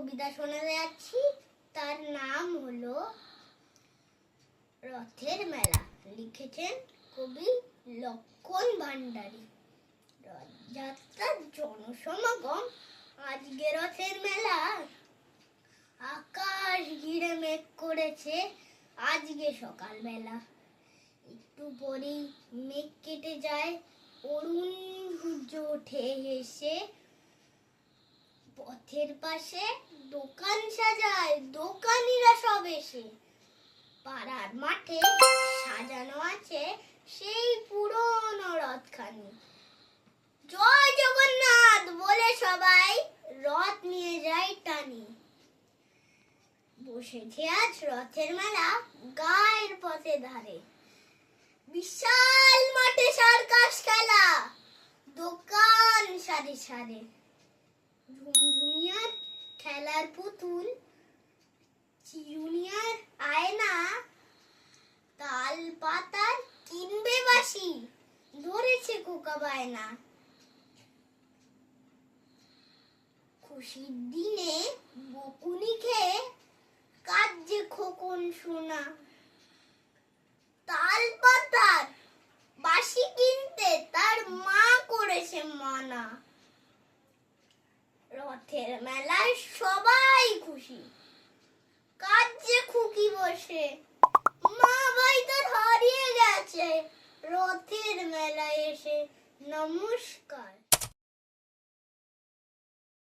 কবিতা শোনাতে যাচ্ছি। তার নাম হলো রথের মেলা। লিখেছেন কবি লক্ষণ ভান্ডারী। রথযাত্রার জনসমাগম, আজকে রথের মেলা। আকাশ ঘিরে মেঘ করেছে আজকে সকালবেলা। একটু পরেই মেঘ কেটে যায়, অরুণ সূর্য ওঠে হেসে। পথের পাশে দোকান সাজায় দোকানিরা সব এসে। পাড়ার মাঠে সাজানো আছে সেই পুরনো রথখানি। জয় জগন্নাথ বলে সবাই রথ নিয়ে যায় টানি। বসেছে আজ রথের মেলা গায়ের পথে ধারে। বিশাল মাঠে সার্কাস খেলা, দোকান সারি সারি। ঝুমঝুমিয়ার খেলার পুতুল, চিরুনিয়ার আয়না, তাল পাতার কিনবে বাঁশি, ধরেছে খোকা বায়না। খুশির দিনে বকুনি খেয়ে কাঁদছে খোকন সোনা। তাল পাতার বাঁশি কিনতে তার মা করেছে মানা। রথের মেলায় সবাই খুশি, কাঁদছে খুকি বসে। মা ভাই তার হারিয়ে গেছে রথের মেলায় এসে। নমস্কার।